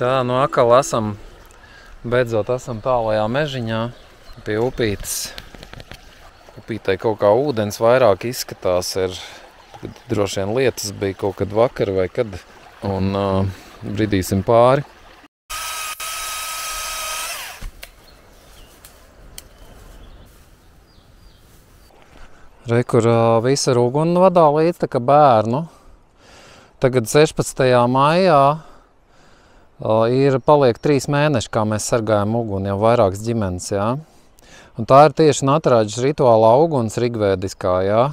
Tā, nu atkal beidzot esam tālajā mežiņā pie upītes. Upītei kaut kā ūdens vairāk izskatās, droši vien lietas bija kaut kad vakar vai kad, un bridīsim pāri. Re, kur visi ar uguni vadā līdz tā kā bērnu. Tagad 16. maijā paliek 3 mēneši, kā mēs sargājam uguni, jau vairākas ģimenes, jā. Un tā ir tieši Natrādžas rituālā uguns rigvēdiskā, jā.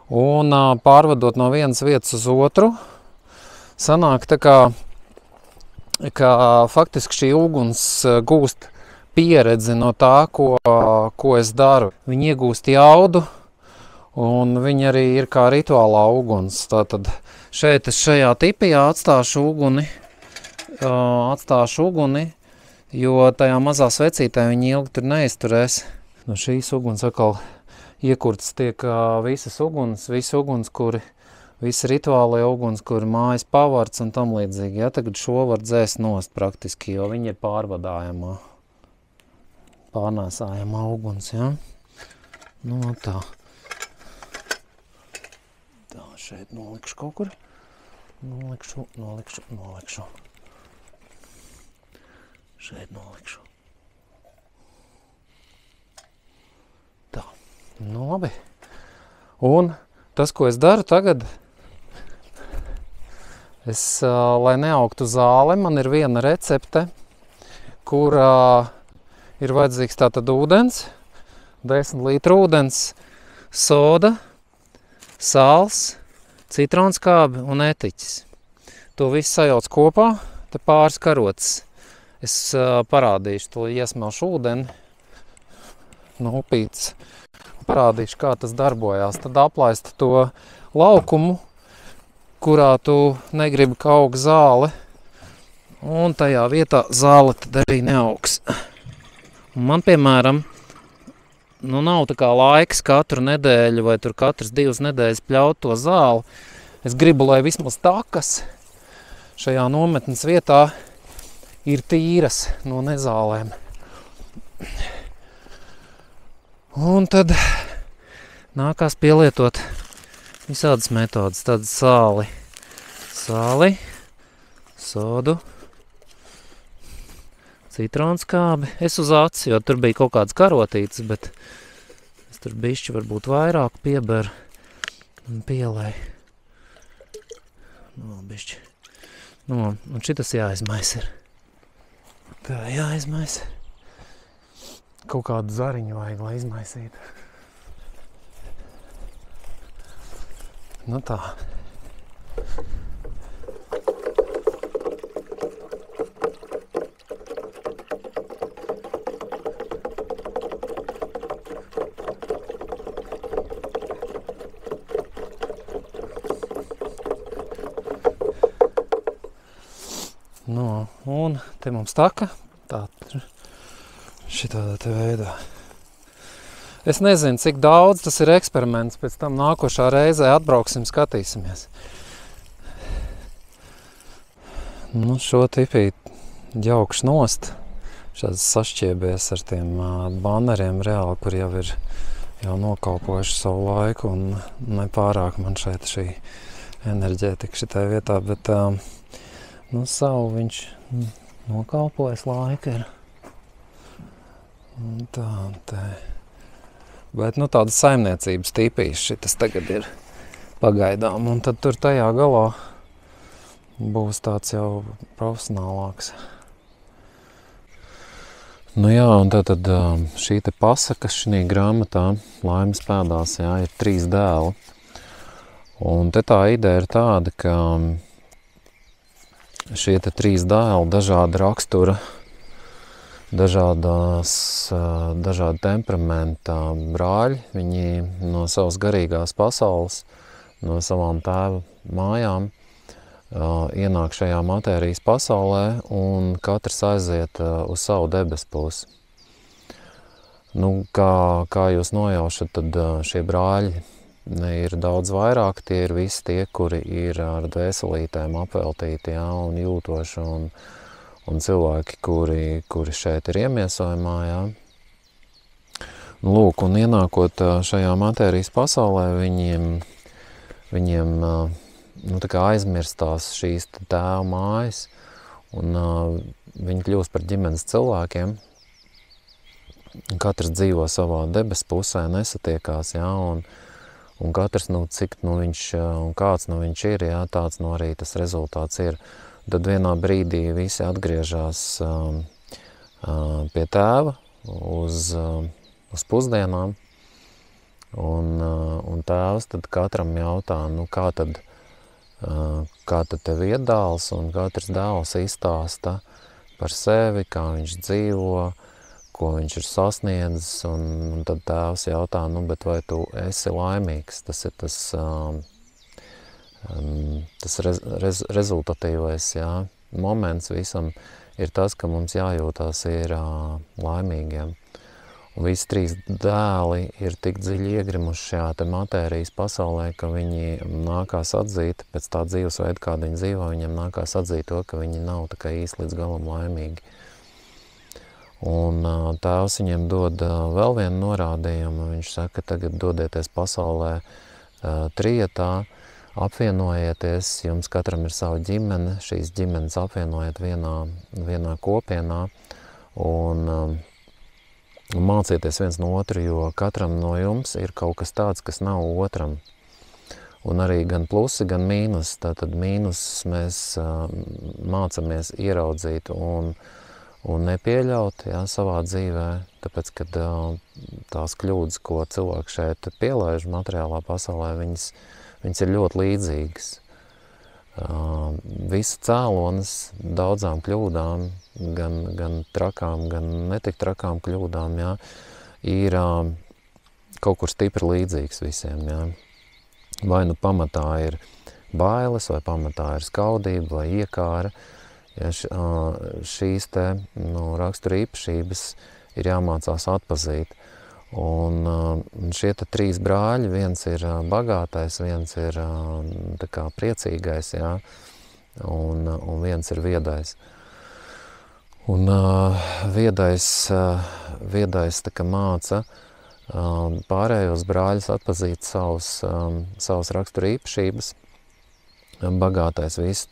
Un pārvadot no vienas vietas uz otru, sanāk tā kā faktiski šī uguns gūst pieredzi no tā, ko es daru. Viņi iegūst jaudu, un viņi arī ir kā rituālā uguns. Tātad šeit es šajā tipijā atstāšu uguni, jo tajā mazā svecītē viņi ilgi tur neizturēs. No šīs uguns atkal iekurtas tiek visas uguns, visi rituālie uguns, kuri mājas pavards un tam līdzīgi. Ja, tagad šo var dzēst nost praktiski, jo viņi ir pārnēsājamā uguns. Ja. Nu, tā. Tā, šeit nolikšu kaut kur. Nolikšu. Šeit nolikšu. Tā, nu labi. Un tas, ko es daru tagad, lai neaugtu zāle, man ir viena recepte, kur ir vajadzīgs tātad ūdens, 10 litru ūdens, soda, sāls, citronskābi un etiķis. To visu sajauc kopā, te pāris karotes. Es parādīšu, to iesmelšu ūdeni no upītes. Parādīšu, kā tas darbojās. Tad aplaist to laukumu, kurā tu negribi, ka aug zāle. Un tajā vietā zāle tad arī neaugs. Un man, piemēram, nav tā kā laiks katru nedēļu vai tur katras 2 nedēļas pļaut to zāli. Es gribu, lai vismaz takas šajā nometnes vietā ir tīras no nezālēm. Un tad nākās pielietot visādas metodas. Tad sāli, sodu, citronskābi. Es uz aci, jo tur bija kaut kāds karotītes, bet es tur bišķi varbūt vairāk pieberu un pielēju. Bišķi. Un šitas jāizmais ir. Tā jāizmaisa. Kaut kādu zariņu vajag, lai izmaisītu. Nu tā. Nu, un te mums taka, šitādā te veidā. Es nezinu, cik daudz tas ir eksperiments, pēc tam nākošā reizē atbrauksim, skatīsimies. Nu, šo tipī ģaukšu nost, šāds sašķiebies ar tiem baneriem reāli, kur jau ir nokalpojuši savu laiku, un nepārāk man šeit šī enerģētika šitai vietā, bet savu viņš nokalpojas laika ir. Un tā, te. Bet, tādas saimniecības tīpīs šitas tagad ir pagaidām. Un tad tur tajā galā būs tāds jau profesionālāks. Nu jā, un tad šī te pasaka šī grāmatā Laimes pēdās, jā, ir 3 dēli. Un te tā ideja ir tāda, ka šie te 3 dēli dažāda rakstura, dažāda temperamenta brāļi. Viņi no savas garīgās pasaules, no savām tēva mājām ienāk šajā matērijas pasaulē un katrs aiziet uz savu debesu pusi. Nu, kā jūs nojaušat, tad šie brāļi ir daudz vairāk, tie ir visi tie, kuri ir ar dvēselītēm apveltīti, jā, un jūtoši, un cilvēki, kuri šeit ir iemiesojumā, jā. Lūk, un ienākot šajā matērijas pasaulē, viņiem tā kā aizmirstās šīs tēva mājas, un viņi kļūst par ģimenes cilvēkiem. Katrs dzīvo savā debes pusē, nesatiekās, jā, un katrs, cik viņš, un kāds viņš ir, jā, tāds arī tas rezultāts ir. Tad vienā brīdī visi atgriežas pie tēva uz pusdienām, un tēvs tad katram jautā, kā tad tev iet dēls, un katrs dēls izstāsta par sevi, kā viņš dzīvo, ko viņš ir sasniedzis, un tad tēvs jautā, bet vai tu esi laimīgs? Tas ir tas rezultatīvais, jā, moments visam ir tas, ka mums jājūtās ir laimīgiem. Un visi trīs dēli ir tik dziļi iegrimuši šajā te matērijas pasaulē, ka viņi nākās atzīt, pēc tā dzīvesveida, kāda viņi dzīvo, viņiem nākās atzīt to, ka viņi nav tā kā īsti līdz galam laimīgi. Un tēvs viņiem dod vēl vienu norādījumu. Viņš saka, tagad dodieties pasaulē trietā, apvienojieties, jums katram ir sava ģimene, šīs ģimenes apvienojiet vienā kopienā un mācieties viens no otru, jo katram no jums ir kaut kas tāds, kas nav otram. Un arī gan plusi, gan mīnus. Tātad mīnus mēs mācamies ieraudzīt un nepieļaut, jā, savā dzīvē, tāpēc, kad tās kļūdas, ko cilvēki šeit pielaiž materiālā pasaulē, viņas ir ļoti līdzīgas. Visu cēlonis daudzām kļūdām, gan trakām, gan netik trakām kļūdām, jā, ir kaut kur stipri līdzīgs visiem, jā. Vai pamatā ir bailes, vai pamatā ir skaudība, vai iekāra. Ja šīs te rakstura īpašības ir jāmācās atpazīt. Un šie te trīs brāļi, viens ir bagātais, viens ir tā kā priecīgais, jā, un viens ir viedais. Un viedais tā kā māca pārējos brāļus atpazīt savus rakstura īpašības. Bagātais visu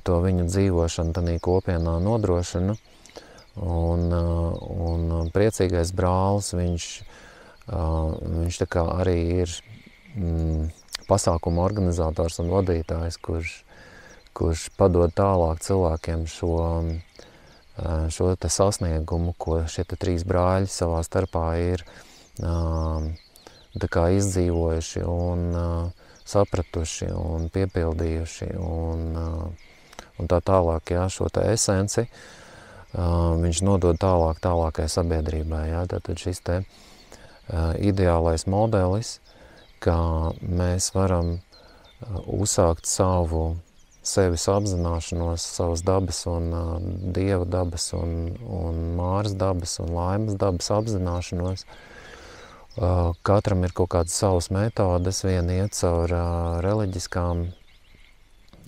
to viņu dzīvošanu tanī kopienā nodrošina. Un priecīgais brālis, viņš tā kā arī ir pasākuma organizators un vadītājs, kurš padod tālāk cilvēkiem šo te sasniegumu, ko šie te trīs brāļi savā starpā ir tā kā izdzīvojuši un sapratuši un piepildījuši un tā tālāk, jā, šo te esenci viņš nodod tālākai sabiedrībai, jā, tātad šis te ideālais modelis, kā mēs varam uzsākt savu sevis apzināšanos, savas dabas un dieva dabas un māras dabas un laimes dabas apzināšanos. Katram ir kaut kādas savas metodes, vieni iet caur reliģiskām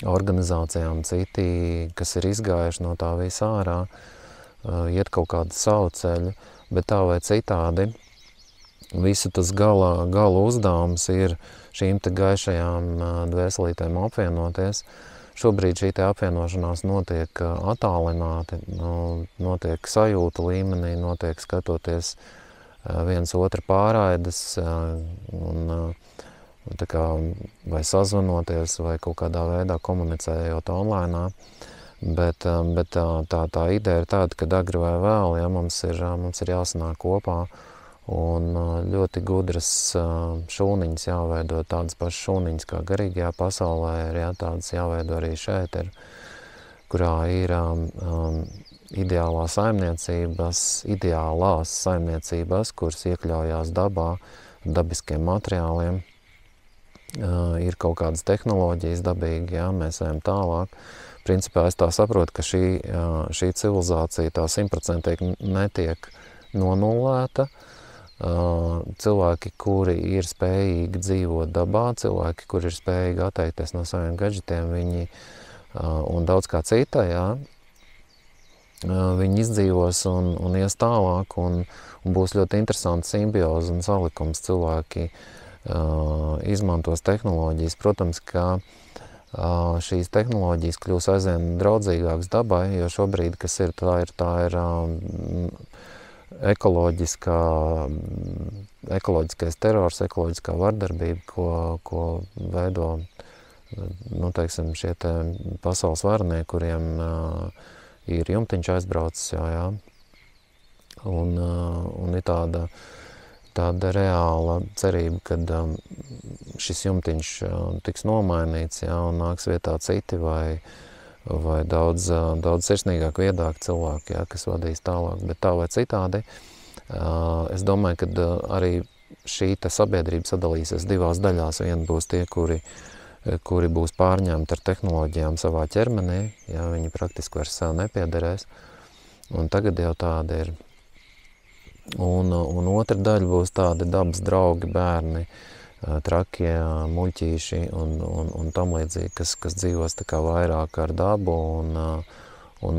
organizācijām, citi, kas ir izgājuši no tā visa ārā, iet kaut kādu savu ceļu, bet tā vai citādi visu tas gala uzdevums ir šīm te gaišajām dvēselītēm apvienoties. Šobrīd šī te apvienošanās notiek attālināti, notiek sajūta līmenī, notiek skatoties viens otru pārraides un tā kā vai sazvanoties vai kaut kādā veidā komunicējot online. Bet tā ideja ir tāda, ka agri vai vēl, ja, mums ir jāsanāk kopā un ļoti gudras šūniņas jāveido, tādas pašas šūniņas kā garīgajā pasaulē ir, ja, tādas jāveido arī šeit ir, kurā ir ideālās saimniecības, kuras iekļaujās dabā, dabiskiem materiāliem, ir kaut kādas tehnoloģijas dabīgi, jā, mēs ejam tālāk. Principā es tā saprotu, ka šī civilizācija tā 100% netiek nonulēta. Cilvēki, kuri ir spējīgi dzīvot dabā, cilvēki, kuri ir spējīgi atteikties no saviem gadžetiem, viņi un daudz kā cita, jā, viņi izdzīvos un ies tālāk, un būs ļoti interesanta simbioze un salikums. Cilvēki izmantos tehnoloģijas. Protams, ka šīs tehnoloģijas kļūs aizvien draudzīgākas dabai, jo šobrīd, kas ir, tā ir ekoloģiskais terors, ekoloģiskā vardarbība, ko veido, teiksim, šie te pasaules varnieki, kuriem ir jumtiņš aizbraucis, jā. Un ir tāda reāla cerība, kad šis jumtiņš tiks nomainīts, jā, un nāks vietā citi vai daudz sirsnīgāk, viedāk cilvēki, jā, kas vadīs tālāk. Bet tā vai citādi, es domāju, ka arī šī te sabiedrība sadalīsies divās daļās. Viena būs tie, kuri būs pārņemti ar tehnoloģijām savā ķermenī, jā, viņi praktiski vairs sev nepiederēs, un tagad jau tāda ir. Un otra daļa būs tādi dabas draugi, bērni, trakie, muļķīši un tam līdzīgi, kas dzīvos tā kā vairāk ar dabu un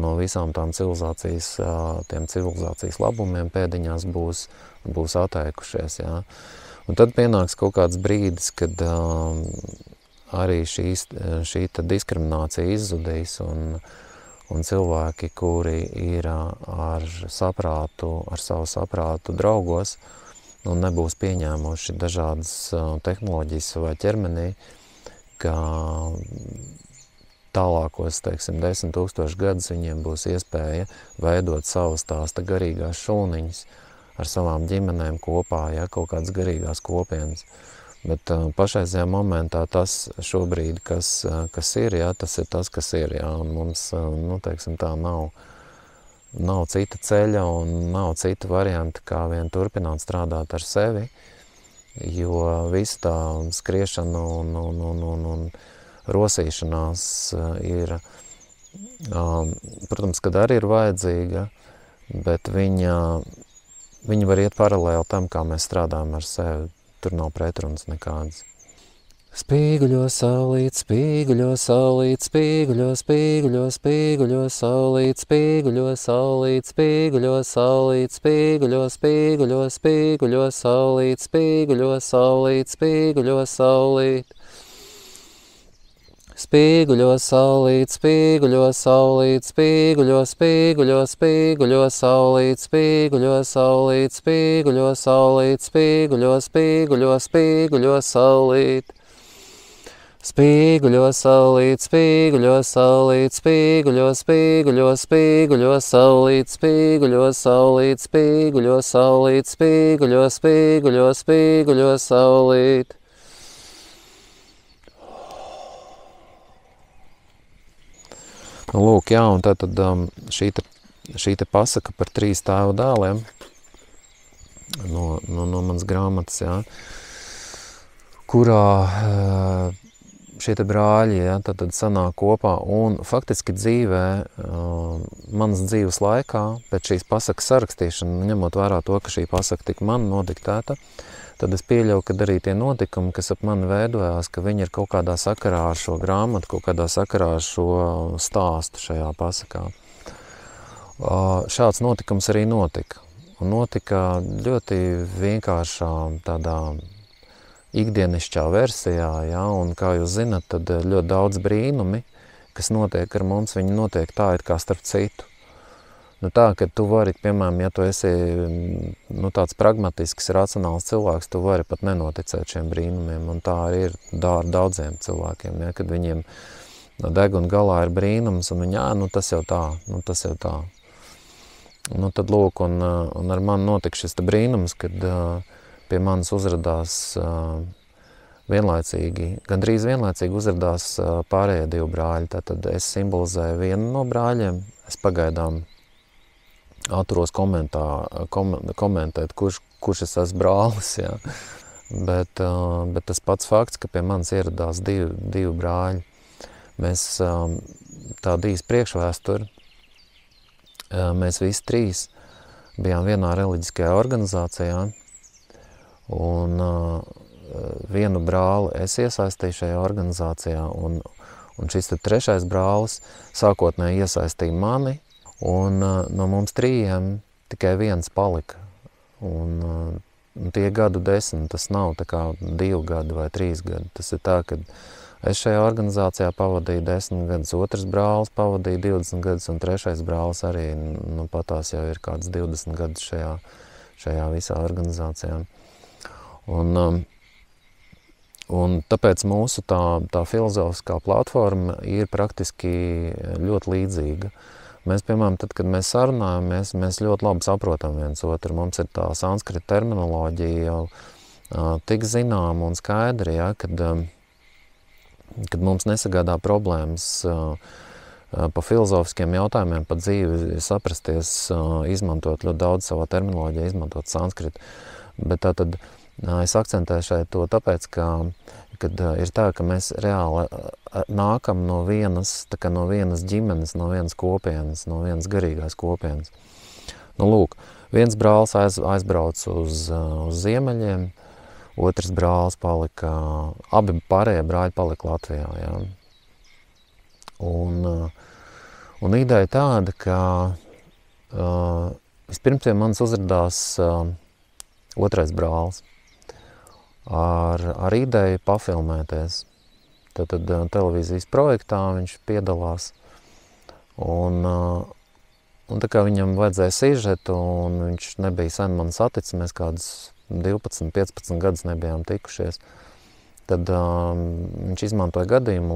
no visām tām civilizācijas labumiem pēdiņās būs atteikušies, jā. Un tad pienāks kaut kāds brīdis, kad arī šī diskriminācija izzudīs un cilvēki, kuri ir ar savu saprātu draugos un nebūs pieņēmuši dažādas tehnoloģijas savā ķermenī, ka tālākos, teiksim, 10 000 gadus viņiem būs iespēja veidot savas tās garīgās šūniņas ar savām ģimenēm kopā, ja, kaut kādas garīgās kopienas. Bet pašreizajā momentā tas šobrīd, kas ir, jā, tas ir tas, kas ir, jā, un mums, teiksim tā, nav cita ceļa un nav cita varianta, kā vien turpināt strādāt ar sevi, jo visa tā skriešana un rosīšanās ir, protams, kad arī ir vajadzīga, bet viņa var iet paralēli tam, kā mēs strādājam ar sevi. Tur nav pretrunas nekādas. Spīguļo saulīt, spīguļo saulīt, spīguļo, spīguļo, spīguļo saulīt, spīguļo saulīt, spīguļo saulīt, spīguļo, spīguļo, spīguļo saulīt, spīguļo saulīt, spīguļo saulīt. Spīguļo saulīt, spīguļo saulīt, spīguļo, spīguļo, spīguļo saulīt, spīguļo saulīt, spīguļo saulīt, spīguļo, spīguļo, spīguļo saulīt. Spīguļo saulīt, spīguļo saulīt, spīguļo, spīguļo, spīguļo saulīt, spīguļo saulīt, spīguļo saulīt, spīguļo, spīguļo, spīguļo saulīt. Lūk, jā, un tad šī te pasaka par 3 tēvu dēliem no manas grāmatas, jā, kurā šie te brāļi, jā, tad sanāk kopā, un faktiski dzīvē, manas dzīves laikā, pēc šīs pasakas sarakstīšana, ņemot vērā to, ka šī pasaka tika man nodiktēta, tad es pieļauju, ka arī tie notikumi, kas ap mani veidojās, ka viņi ir kaut kādā sakarā ar šo grāmatu, kaut kādā sakarā ar šo stāstu šajā pasakā. Šāds notikums arī notika. Un notika ļoti vienkāršā tādā ikdienišķā versijā, ja, un kā jūs zinat, tad ļoti daudz brīnumi, kas notiek ar mums, viņi notiek tā, it kā starp citu. Tā, ka tu vari, piemēram, ja tu esi tāds pragmatisks, racionāls cilvēks, tu vari pat nenoticēt šiem brīnumiem, un tā arī ir ar daudziem cilvēkiem, ja, kad viņiem deg un galā ir brīnums, un viņi, tas jau tā, tas jau tā. Tad lūk, un ar mani notika šis brīnums, kad pie manis uzradās gandrīz vienlaicīgi uzradās pārējie 2 brāļi. Tātad es simbolizēju vienu no brāļiem, es pagaidām atturos komentēt, kurš es esmu brālis, jā. Bet tas pats fakts, ka pie manis ieradās divi brāļi, mēs tādu īstu priekšvēsturi, mēs visi 3 bijām vienā reliģiskajā organizācijā, un vienu brāli es iesaistīju šajā organizācijā, un šis 3. brālis sākotnēji iesaistīja mani, Un no mums 3 tikai viens palika. Un tie gadu 10, tas nav tā kā 2 gadi vai 3 gadi. Tas ir tā, ka es šajā organizācijā pavadīju 10 gadus, otrs brālis pavadīja 20 gadus, un trešais brālis arī, nu, patās jau ir kāds 20 gadus šajā visā organizācijā. Un tāpēc mūsu tā filozofiskā platforma ir praktiski ļoti līdzīga. Mēs, piemēram, tad, kad mēs sarunājamies, mēs ļoti labi saprotam viens otru. Mums ir tā sanskrita terminoloģija jau tik zināma un skaidra, ja, kad mums nesagādā problēmas pa filozofiskiem jautājumiem, pa dzīvi saprasties, izmantot ļoti daudz savā terminoloģijā, izmantot sanskrita. Bet tātad es akcentēju šeit to tāpēc, kad ir tā, ka mēs reāli nākam no vienas ģimenes, no vienas kopienas, no vienas garīgās kopienas. Nu, lūk, viens brālis aizbrauc uz ziemeļiem, otrs brālis palika, abi pārējie brāļi palika Latvijā. Ja? Un ideja tāda, ka vispirms pie manis uzradās otrais brālis ar ideju pafilmēties. Tad televīzijas projektā viņš piedalās. Un tā kā viņam vajadzēja sižetu, un viņš nebija sen man saticis, mēs kādus 12-15 gadus nebijām tikušies, tad viņš izmantoja gadījumu,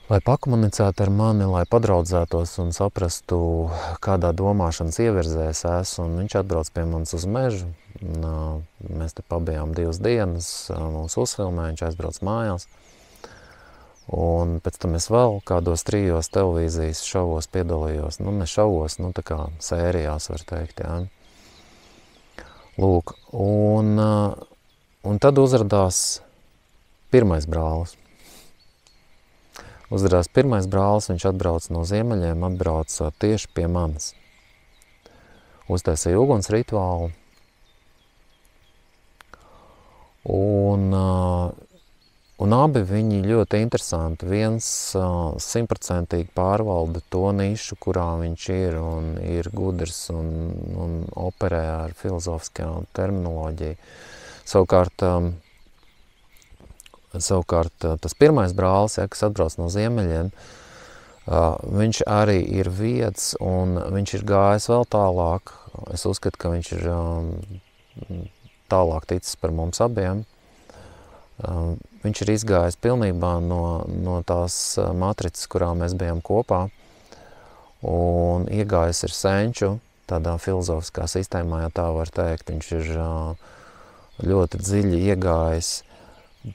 lai pakomunicētu ar mani, lai padraudzētos un saprastu, kādā domāšanas ievirzē es esmu. Un viņš atbrauc pie manis uz mežu. Mēs te pabijām 2 dienas, mūs uzfilmēja, viņš aizbrauc mājās. Un pēc tam es vēl kādos 3 televīzijas šovos piedalījos. Nu, ne šovos, nu tā kā sērijās, var teikt, jā. Lūk, un tad uzradās pirmais brālis. Uzradās pirmais brālis, viņš atbrauc no ziemeļiem, atbrauc tieši pie manis. Uztaisīja uguns rituālu. Un abi viņi ļoti interesanti. Viens 100% pārvalda to nišu, kurā viņš ir, un ir gudrs un operē ar filozofiskā terminoloģiju. Savukārt tas pirmais brālis, ja, kas atbrauc no ziemeļiem, viņš arī ir vietas, un viņš ir gājis vēl tālāk. Es uzskatu, ka viņš ir tālāk ticis par mums abiem. Viņš ir izgājis pilnībā no tās matricas, kurā mēs bijām kopā, un iegājis ir senču, tādā filozofiskā sistēmā, ja tā var teikt. Viņš ir ļoti dziļi iegājis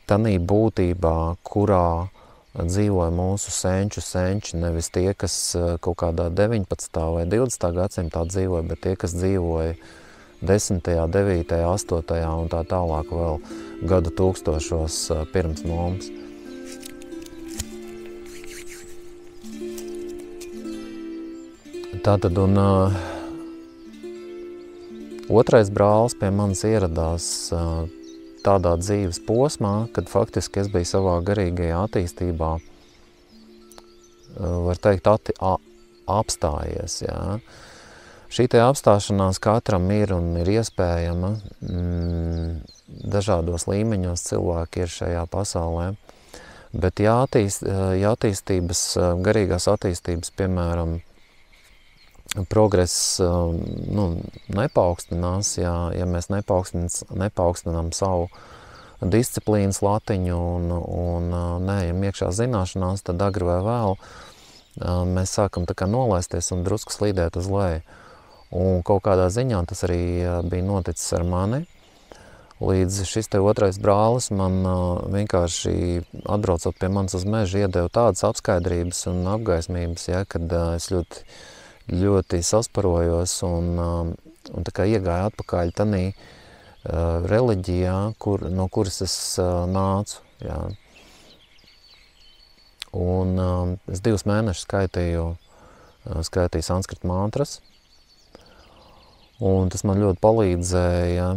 tanī būtībā, kurā dzīvoja mūsu senči, nevis tie, kas kaut kādā 19. vai 20. gadsimtā dzīvoja, bet tie, kas dzīvoja 10., 9., 8. un tā tālāk vēl gadu tūkstošos pirms mums. Tātad, otrais brālis pie manis ieradās tādā dzīves posmā, kad faktiski es biju savā garīgajā attīstībā, var teikt, apstājies. Jā. Šī te apstāšanās katram ir un ir iespējama. Dažādos līmeņos cilvēki ir šajā pasaulē. Bet ja attīstības, garīgās attīstības, piemēram, progress nepaukstinās, ja mēs nepaukstinām savu disciplīnas latiņu un neejam iekšā zināšanās, tad agri vai vēl mēs sākam tā kā nolaisties un drusku slīdēt uz leju. Un kaut kādā ziņā tas arī bija noticis ar mani. Līdz šis te otrais brālis man vienkārši atbraucot pie manis uz mežu iedeva tādas apskaidrības un apgaismības, ja, kad es ļoti sasparojos un tā kā iegāju atpakaļ tanī reliģijā, no kuras es nācu. Jā. Un es 2 mēnešus skaitīju sanskrita mantras, un tas man ļoti palīdzēja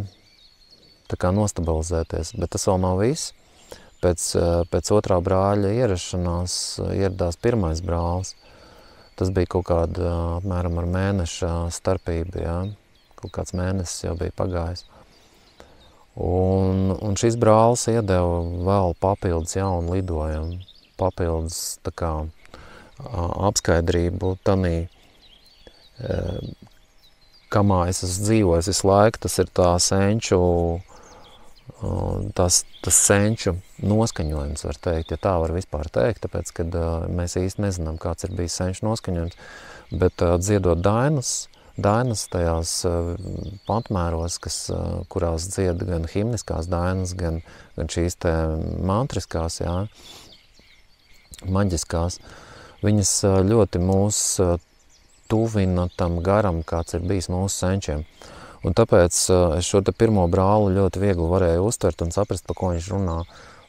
tā kā nostabilizēties. Bet tas vēl nav viss. pēc otrā brāļa ierašanās ieradās pirmais brālis. Tas bija kaut kāda apmēram ar mēneša starpību, jā. Kaut kāds mēnesis jau bija pagājis. Un šis brālis iedeva vēl papildus jaunu lidojumu, papildus tā kā apskaidrību tanī, kamā es esmu dzīvojis visu laiku. Tas ir tā senču, tas senču noskaņojums, var teikt, ja tā var vispār teikt, tāpēc, kad mēs īsti nezinām, kāds ir bijis senču noskaņojums, bet dziedot dainas tajās pantmēros, kurās dzied gan himniskās dainas, gan šīs te mantriskās, jā, maģiskās, viņas ļoti mūs tuvina tam garam, kāds ir bijis mūsu senčiem. Un tāpēc es šo te pirmo brāli ļoti viegli varēju uztvert un saprast, pa ko viņš runā.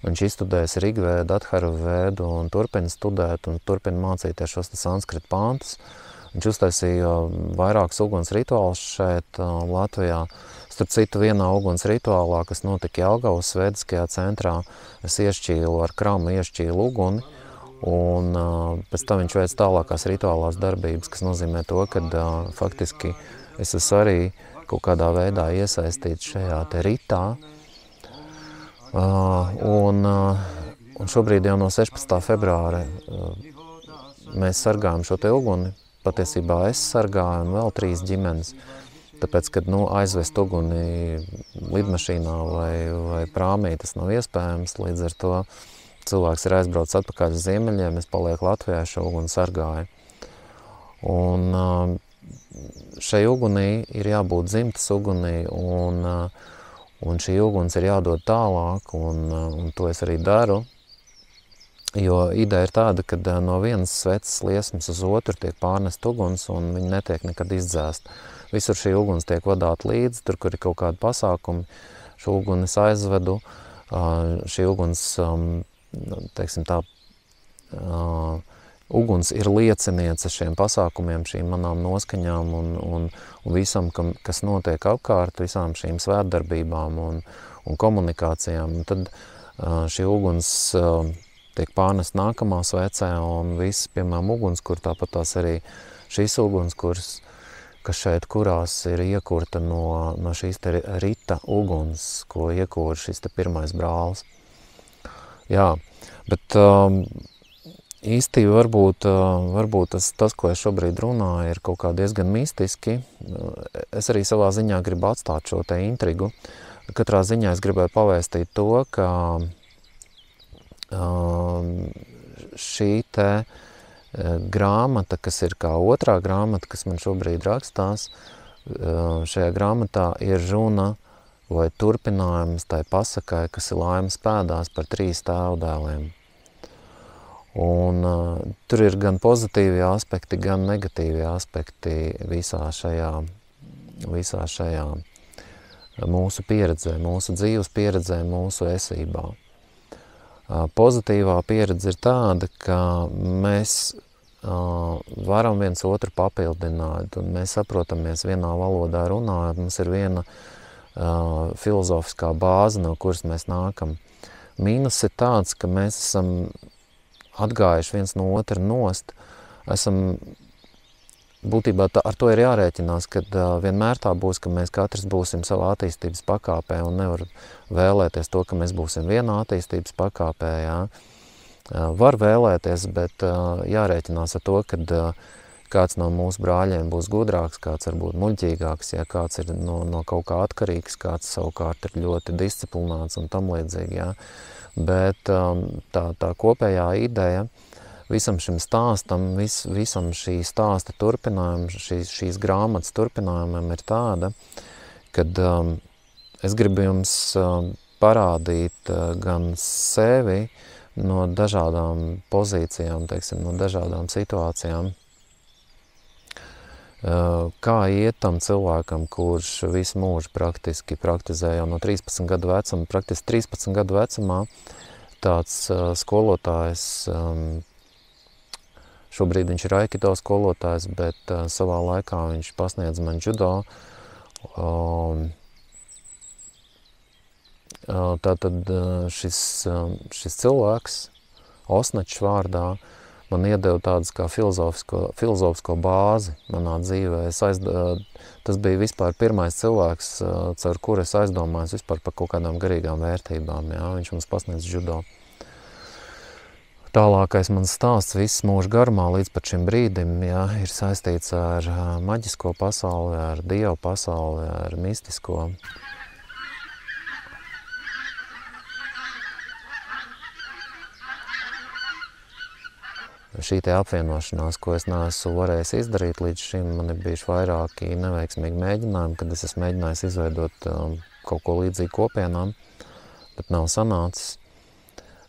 Viņš izstudējis Rigvēdu, Atharu vēdu un turpina studēt un turpina mācīties šos sanskritu pantus. Viņš uztaisīja vairākus uguns rituālus šeit Latvijā. Starp citu, vienā uguns rituālā, kas notika Jelgavas svētdiskajā centrā, es ar kramu iešķīlu uguni. Un pēc tam viņš veic tālākās rituālās darbības, kas nozīmē to, ka faktiski es esmu arī kaut kādā veidā iesaistīts šajā te ritā. Un šobrīd jau no 16. februāra mēs sargājam šo te uguni. Patiesībā es sargāju un vēl 3 ģimenes. Tāpēc, kad aizvest uguni lidmašīnā vai prāmī, tas nav iespējams. Līdz ar to cilvēks ir aizbraucis atpakaļ uz ziemeļiem, es palieku Latvijā, šo uguni sargāju. Un šai ugunī ir jābūt dzimtas ugunī, un šī uguns ir jādod tālāk, un to es arī daru. Jo ideja ir tāda, ka no vienas sveces liesmas uz otru tiek pārnest uguns, un viņi netiek nekad izdzēst. Visur šī uguns tiek vadāta līdzi, tur, kur ir kaut kādi pasākumi, šo uguni es aizvedu. Šī uguns, teiksim tā, uguns ir lieciniece šiem pasākumiem, šīm manām noskaņām un visam, kas notiek apkārt, visām šīm svētdarbībām un komunikācijām. Un tad šī uguns tiek pārnest nākamā svecē, un viss, piemēram, ugunskurs, tāpat tās arī šīs ugunskurs, kas šeit kurās ir iekurta no šīs te rita uguns, ko iekūra šis te pirmais brālis. Jā, bet īsti varbūt tas, ko es šobrīd runāju, ir kaut kā diezgan mistiski. Es arī savā ziņā gribu atstāt šo te intrigu. Katrā ziņā es gribēju pavēstīt to, ka šī te grāmata, kas ir kā otrā grāmata, kas man šobrīd rakstās, šajā grāmatā ir runa vai turpinājums tai pasakai, kas ir Laimas pēdās par 3 tēvdēliem. Un tur ir gan pozitīvi aspekti, gan negatīvi aspekti visā šajā mūsu pieredzē, mūsu dzīves pieredzē, mūsu esībā. Pozitīvā pieredze ir tāda, ka mēs varam viens otru papildināt, un mēs saprotamies vienā valodā runājot, mums ir viena filozofiskā bāze, no kuras mēs nākam. Mīnus ir tāds, ka mēs esam atgājuši viens no otra nost, būtībā ar to ir jārēķinās, ka vienmēr tā būs, ka mēs katrs būsim savā attīstības pakāpē un nevar vēlēties to, ka mēs būsim vienā attīstības pakāpē. Jā. Var vēlēties, bet jārēķinās ar to, ka kāds no mūsu brāļiem būs gudrāks, kāds varbūt muļķīgāks, ja kāds ir no kaut kā atkarīgs, kāds savukārt ir ļoti disciplinēts un tam līdzīgi. Jā. Bet tā kopējā ideja visam šim stāstam, visam šī stāsta turpinājumam, šīs grāmatas turpinājumam ir tāda, kad es gribu jums parādīt gan sevi no dažādām pozīcijām, teiksim, no dažādām situācijām, kā iet tam cilvēkam, kurš visu mūžu praktiski praktizē jau no 13 gadu vecuma, praktiski 13 gadu vecumā, tāds skolotājs, šobrīd viņš ir aikido skolotājs, bet savā laikā viņš pasniedz man judo. Tātad šis cilvēks, Osnačs vārdā, man iedeva tādas kā filozofisko bāzi manā dzīvē. Tas bija vispār pirmais cilvēks, caur kuru es aizdomājos vispār par kaut kādām garīgām vērtībām. Jā. Viņš mums pasniedz judo. Tālākais mans stāsts viss mūža garumā līdz pat šim brīdim, jā, ir saistīts ar maģisko pasauli, ar dievu pasauli, ar mistisko. Šī te apvienošanās, ko es neesmu varējis izdarīt līdz šim, man ir bijuši vairāki neveiksmīgi mēģinājumi, kad es esmu mēģinājis izveidot kaut ko līdzīgu kopienām, bet nav sanācis,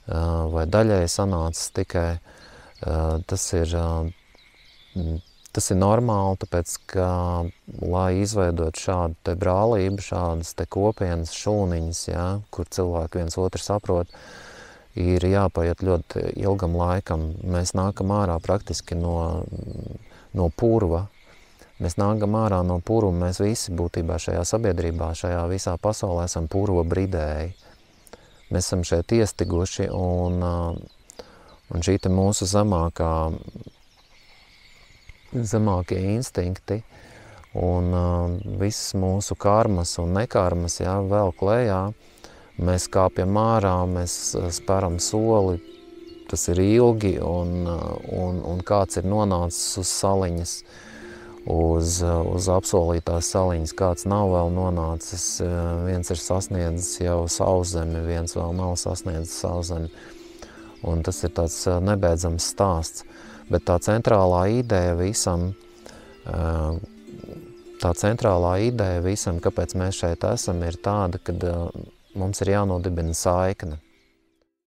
vai daļēji sanācis tikai. Tas ir normāli, tāpēc, ka, lai izveidot šādu te brālību, šādas te kopienas, šūniņas, jā, kur cilvēki viens otru saprot, ir jāpaiet ļoti ilgam laikam. Mēs nākam ārā praktiski no purva. Mēs nākam ārā no purva, mēs visi būtībā šajā sabiedrībā, šajā visā pasaulē esam purva bridēji. Mēs esam šeit iestiguši, un šī te mūsu zemākie instinkti un visas mūsu karmas un nekarmas, jā, vēl klējā. Mēs kāpjam ārā, mēs speram soli, tas ir ilgi, un kāds ir nonācis uz saliņas, uz apsolītās saliņas, kāds nav vēl nonācis, viens ir sasniedzis jau sauszemi, viens vēl nav sasniedzis sauszemi. Un tas ir tāds nebeidzams stāsts. Bet tā centrālā ideja visam, kāpēc mēs šeit esam, ir tāda, kad mums ir jānodibina saikne.